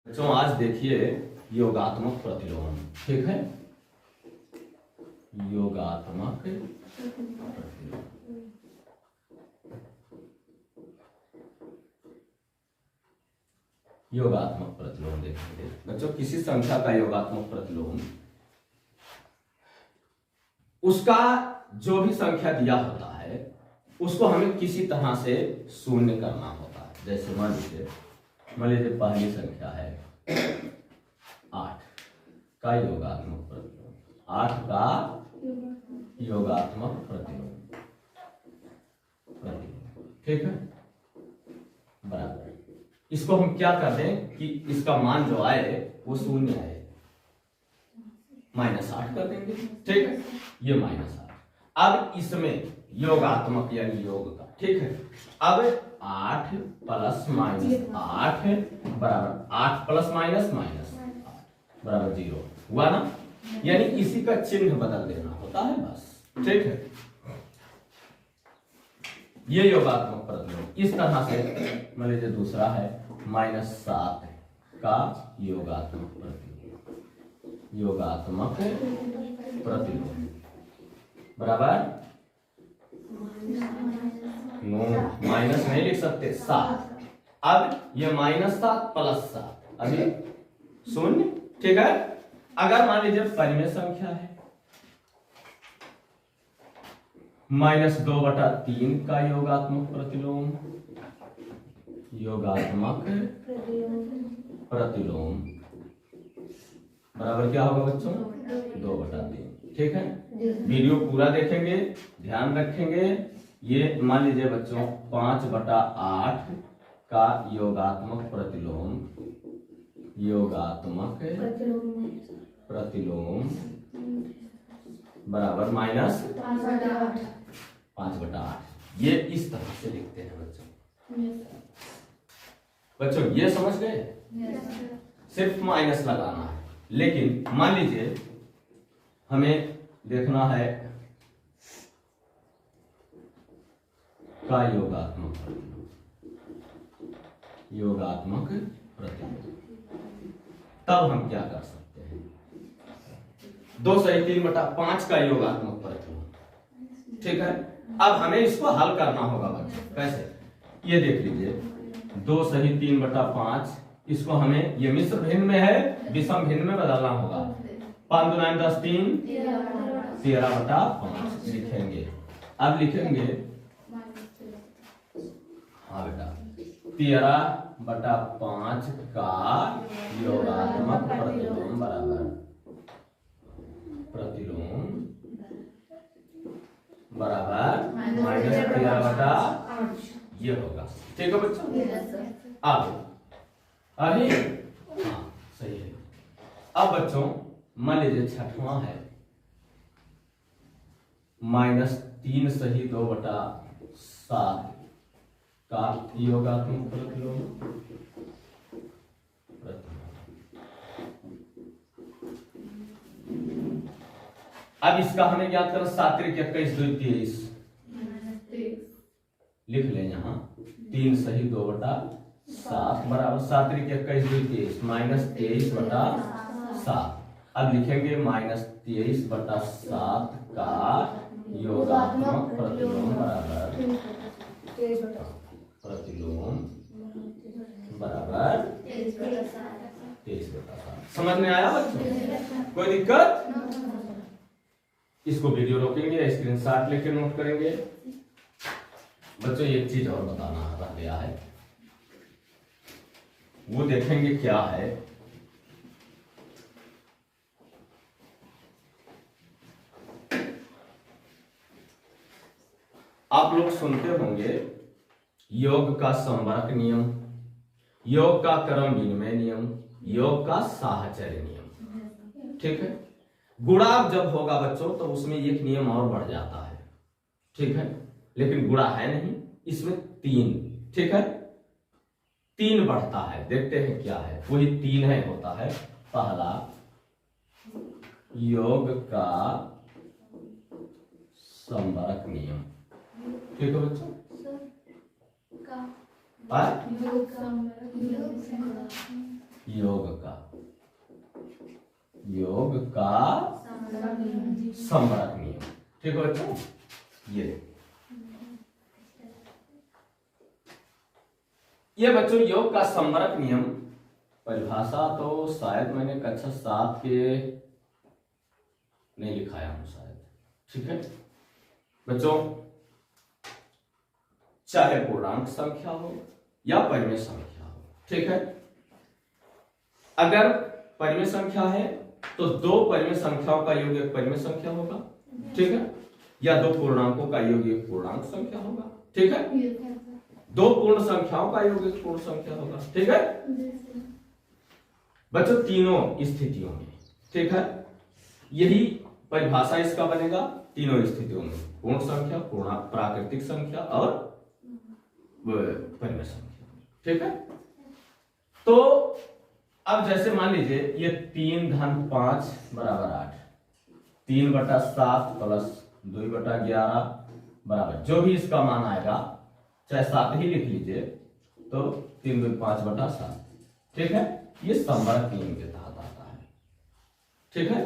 बच्चों आज देखिए योगात्मक प्रतिलोम। ठीक है, योगात्मक प्रतिलोम। योगात्मक प्रतिलोम देखेंगे बच्चों। किसी संख्या का योगात्मक प्रतिलोम उसका जो भी संख्या दिया होता है उसको हमें किसी तरह से शून्य करना होता है। जैसे मान लीजिए पहली संख्या है 8 का योगात्मक प्रतिलोम, 8 का योगात्मक प्रतिलोम। ठीक है, बराबर। इसको हम क्या कर दें कि इसका मान जो आए वो शून्य आए, -8 कर देंगे। ठीक है, ये -8। अब इसमें योगात्मक यानी योग का, ठीक है। अब 8 + -8 बराबर 8 + -8 बराबर 0 हुआ ना। यानी इसी का चिन्ह बदल देना होता है बस। ठीक है, ये योगात्मक प्रतिलोम। इस तरह से मान लीजिए दूसरा है -7 का योगात्मक प्रतिलोम, योगात्मक प्रतिलोम बराबर माइनस नहीं लिख सकते 7। अब ये -7 + 7 अभी 0। ठीक है, अगर मान लीजिए परिमेय संख्या है -2/3 का योगात्मक प्रतिलोम, योगात्मक प्रतिलोम बराबर क्या होगा बच्चों? 2/3। ठीक है, वीडियो पूरा देखेंगे, ध्यान रखेंगे। ये मान लीजिए बच्चों 5/8 का योगात्मक प्रतिलोम, योगात्मक प्रतिलोम बराबर -5/8। ये इस तरह से लिखते हैं बच्चों। ये समझ गए? सिर्फ माइनस लगाना है। लेकिन मान लीजिए हमें देखना है का योगात्मक प्रतिलोम, योगात्मक प्रतिलोम। तब हम क्या कर सकते हैं? 2 सही 3/5 का योगात्मक प्रतिलोम। ठीक है, अब हमें इसको हल करना होगा बच्चों। कैसे? ये देख लीजिए 2 सही 3/5, इसको हमें, ये मिश्र भिन्न में है, विषम भिन्न में बदलना होगा। 5 × 9 = 10, 13/5 लिखेंगे। अब लिखेंगे, हाँ बेटा, 13/5 का योगात्मक प्रतिलोम बराबर प्रतिलोम बराबर -13/8 ये होगा। ठीक है बच्चों। अब अभी हाँ सही है। अब बच्चों मान लीजिए छठवां है -3 सही 2/7 का योगात्मक प्रतिलोम, अब इसका हमें ज्ञात करना। 7 × 21 = 23 लिख लें यहाँ। 3 सही 2/7 बराबर 7 × 21 = 23 -23/7। अब लिखेंगे -23/7 का योगात्मक प्रतिलोम बराबर प्रतिलोम बराबर 23/7। समझ में आया बच्चों? कोई दिक्कत? इसको वीडियो रोकेंगे, स्क्रीनशॉट लेके नोट करेंगे। बच्चों एक चीज और बताना रह गया है, वो देखेंगे क्या है। आप लोग सुनते होंगे योग का संवर्ग नियम, योग का क्रम विनिमय नियम, योग का साहचर्य नियम। ठीक है, गुणा जब होगा बच्चों तो उसमें एक नियम और बढ़ जाता है। ठीक है, लेकिन गुणा है नहीं, इसमें 3। ठीक है, 3 बढ़ता है। देखते हैं क्या है, वही 3 है होता है। पहला, योग का संवर्ग नियम। ठीक है बच्चों, योग का संवरक नियम। ठीक है बच्चों, ये बच्चों योग का संवरक नियम परिभाषा तो शायद मैंने कक्षा 7 के नहीं लिखाया हूं शायद। ठीक है बच्चों, चाहे पूर्णांक संख्या हो या परिमेय संख्या हो, ठीक है, अगर परिमेय संख्या है तो दो परिमेय संख्याओं का योग एक परिमेय संख्या होगा, ठीक है, या दो पूर्णांकों का योग एक पूर्णांक संख्या होगा, ठीक है, दो पूर्ण संख्याओं का योग एक पूर्ण संख्या होगा, ठीक है बच्चों, तीनों स्थितियों में, ठीक है, यही परिभाषा इसका बनेगा तीनों स्थितियों में, पूर्ण संख्या, पूर्णांक, प्राकृतिक संख्या और परिमेय संख्या, ठीक है। तो अब जैसे मान लीजिए ये 3 धन 5 बराबर 8, 3/7 प्लस 2/11 बराबर जो भी इसका मान आएगा, चाहे 7 ही लिख लीजिए, तो 3 2 5/7, ठीक है, ये संवरक नियम के तहत आता है, ठीक है।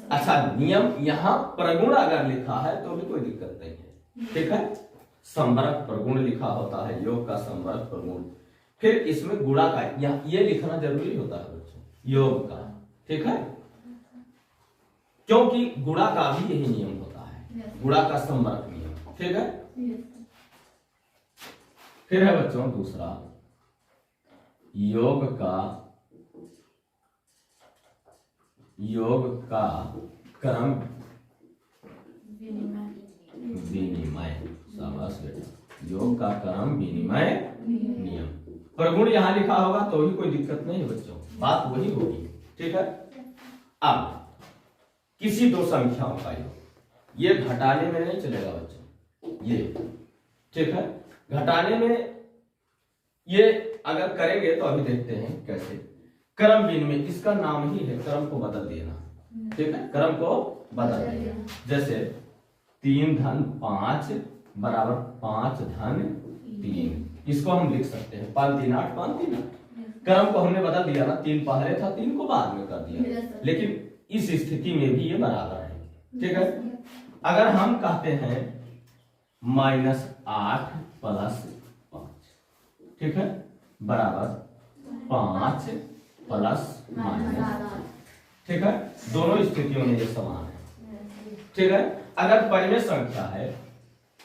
अच्छा, नियम यहाँ प्रगुण अगर लिखा है तो भी कोई दिक्कत नहीं है, ठीक है, संवरक प्रगुण लिखा होता है, योग का संवरक प्रगुण, फिर इसमें गुणा का ये लिखना जरूरी होता है बच्चों, योग का, ठीक है, क्योंकि गुणा का भी यही नियम होता है, गुणा का संवरक नियम, ठीक है। फिर है बच्चों दूसरा, योग का क्रम विनिमय, शाबाश बेटा, योग का क्रम विनिमय नियम, प्रगुण यहां लिखा होगा तो भी कोई दिक्कत नहीं है बच्चों, बात वही होगी, ठीक है। अब किसी दो संख्याओं का योग, ये घटाने में नहीं चलेगा बच्चों, ये ठीक है, घटाने में ये अगर करेंगे तो अभी देखते हैं कैसे, क्रम विनिमय, इसका नाम ही है क्रम को बदल देना, ठीक है, क्रम को बदल देना, जैसे 3 धन 5 बराबर 5 धन 3, इसको हम लिख सकते हैं 5 3 8 5 3 8, क्रम को हमने बदल दिया ना, 3 पहले था 3 को बाद में कर दिया, लेकिन इस स्थिति में भी ये बराबर है, ठीक है। अगर हम कहते हैं -8 + 5, ठीक है, बराबर 5 ± ठीक है, दोनों स्थितियों में ये समान है, ठीक है। अगर परिमेय संख्या है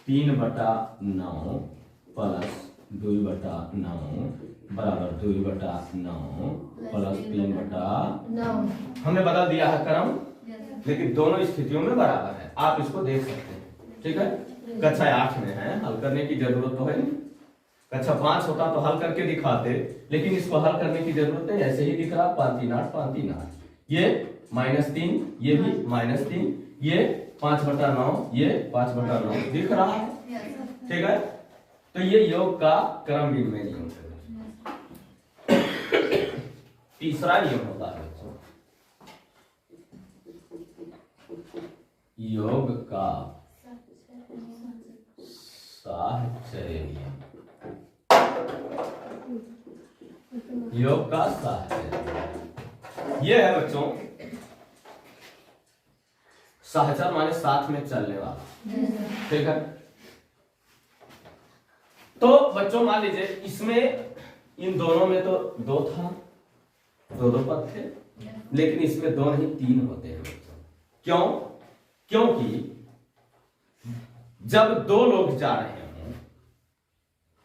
3/9 + 2/9 बराबर 2/9 + 3/9, हमने बदल दिया है क्रम, लेकिन दोनों स्थितियों में बराबर है, आप इसको देख सकते हैं, ठीक है। कक्षा 8 में है, हल करने की जरूरत तो है नहीं, कक्षा 5 होता तो हल करके दिखाते, लेकिन इसको हल करने की जरूरत है, ऐसे ही दिख रहा 5 3 8 5 3 8, ये -3, ये भी -3, ये 5/9, ये 5/9 दिख रहा है, ठीक है। तो ये योग का क्रम विनिमय नियम है। तीसरा नियम होता है बच्चों, योग का साहचर्य नियम, योग का साहचर्य, ये है बच्चों, सहचर माने साथ में चलने वाला, ठीक है। तो बच्चों मान लीजिए इसमें इन दोनों में तो 2 था, 2 पद थे, लेकिन इसमें 2 नहीं 3 होते हैं बच्चों, क्यों? क्योंकि जब 2 लोग जा रहे हों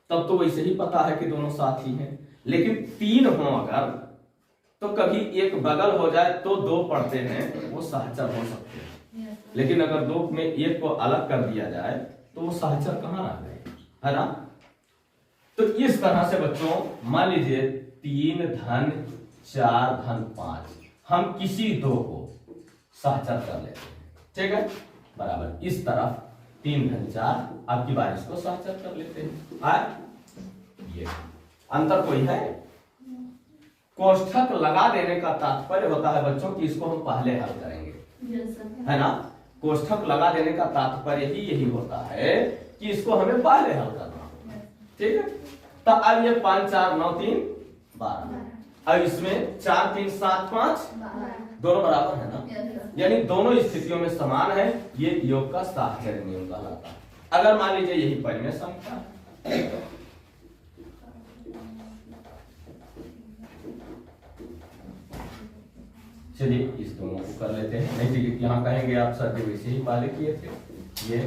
तब तो वैसे ही पता है कि दोनों साथी हैं, लेकिन 3 हो अगर, तो कभी एक बगल हो जाए तो 2 पढ़ते हैं, वो सहचर हो सकते हैं, लेकिन अगर 2 में एक को अलग कर दिया जाए तो वो सहचर कहाँ रह गए, है ना। तो इस तरह से बच्चों मान लीजिए 3 धन 4 धन 5, हम किसी 2 को सहचर कर लेते हैं, ठीक है, बराबर इस तरफ 3 धन 4, आपकी बार इसको सहचर कर लेते हैं, ये अंतर कोई है। कोष्ठक लगा देने का तात्पर्य होता है बच्चों कि इसको हम पहले हल करेंगे, है ना, कोष्ठक लगा देने का तात्पर्य ही यही होता है कि इसको हमें पहले हल करना, ठीक है। तो अब ये 5 4 9 3 12, अब इसमें 4 3 7 5 दोनों बराबर है ना, यानी दोनों स्थितियों में समान है। ये योग का साहचर्य नियम कहलाता है। अगर मान लीजिए यही परिमेय संख्या, चलिए इस दोनों को कर लेते हैं। नहीं ठीक, यहाँ कहेंगे आप सर जो वैसे ही पहले किए थे, ये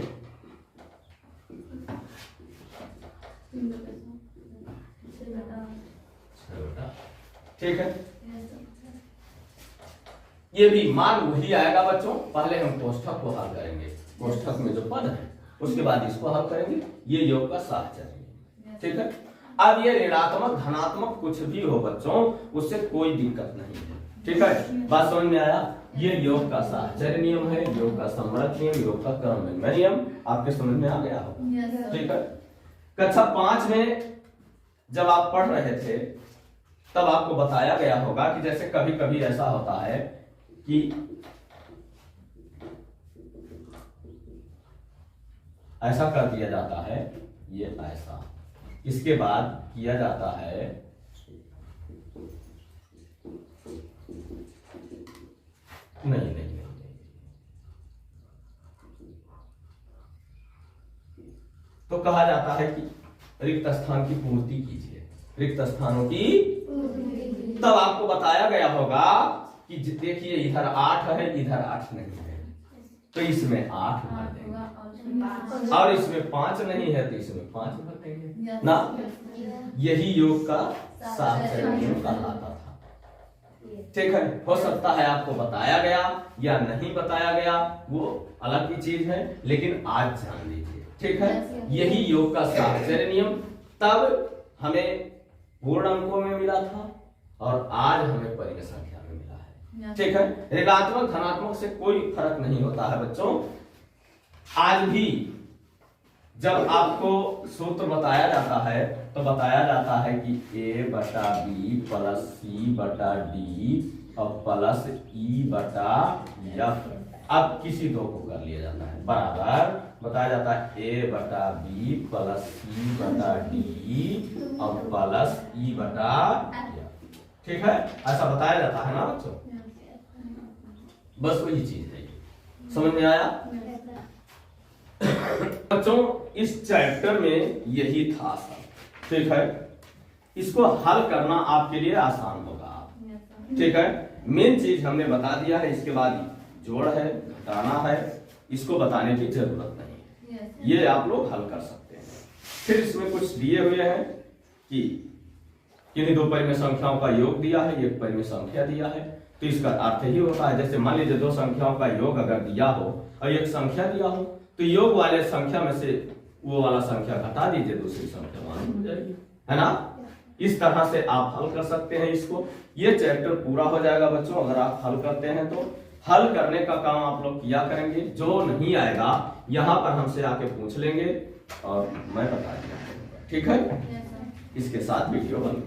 ठीक है। ये भी मान वही आएगा बच्चों, पहले हम कोष्ठक को हल करेंगे, कोष्ठक में जो पद है उसके बाद इसको हल करेंगे। ये योग का साहचर्य, ठीक है। अब ये ऋणात्मक धनात्मक कुछ भी हो बच्चों, उससे कोई दिक्कत नहीं है, ठीक है। बात समझ में आया? ये योग का साहचर्य नियम है, योग का संवरक नियम, योग का क्रमविन्वय नियम आपके समझ में आ गया होगा, ठीक है। कक्षा 5 में जब आप पढ़ रहे थे तब आपको बताया गया होगा कि जैसे कभी कभी ऐसा होता है कि ऐसा कर दिया जाता है, ये ऐसा, इसके बाद किया जाता है नहीं नहीं नहीं, तो कहा जाता है कि रिक्त स्थान की पूर्ति कीजिए, रिक्त स्थानों की। तब आपको बताया गया होगा कि देखिए इधर 8 है, इधर 8 नहीं है, तो इसमें 8 भर देंगे, और इसमें 5 नहीं है तो इसमें 5 भर देंगे ना। यही योग का साहचर्य नियम कहलाता था, ठीक है। हो सकता है आपको बताया गया या नहीं बताया गया, वो अलग की चीज है, लेकिन आज जान लीजिए, ठीक है। यही योग का साहचर्य नियम तब हमें पूर्ण अंकों में मिला था और आज हमें परिमेय संख्या में मिला है, ठीक है। ऋणात्मक धनात्मक से कोई फर्क नहीं होता है बच्चों। आज भी जब आपको सूत्र बताया जाता है तो बताया जाता है कि a बटा b प्लस c बटा d और प्लस e बटा f। अब किसी दो को कर लिया जाता है बराबर, बताया जाता है a बटा b प्लस c बटा d और प्लस e बटा f, ठीक है। ऐसा बताया जाता है ना बच्चों, बस वही चीज है, समझ में आया बच्चों? इस चैप्टर में यही था सब, ठीक है। इसको हल करना आपके लिए आसान होगा, ठीक है। मेन चीज हमने बता दिया है, इसके बाद जोड़ है, घटाना है, इसको बताने की जरूरत नहीं है, ये आप लोग हल कर सकते हैं। फिर इसमें कुछ दिए हुए हैं कि किन्हीं दो परिमेय संख्याओं का योग दिया है, एक परिमेय संख्या दिया है, तो इसका अर्थ ही होता है जैसे मान लीजिए दो संख्याओं का योग अगर दिया हो और एक संख्या दिया हो, तो योग वाले संख्या में से वो वाला संख्या घटा दीजिए, दूसरी संख्या मान हो जाएगी, है ना। इस तरह से आप हल कर सकते हैं इसको। ये चैप्टर पूरा हो जाएगा बच्चों अगर आप हल करते हैं तो। हल करने का काम आप लोग किया करेंगे, जो नहीं आएगा यहाँ पर हमसे आके पूछ लेंगे और मैं बता दिया, ठीक है। इसके साथ वीडियो बंद।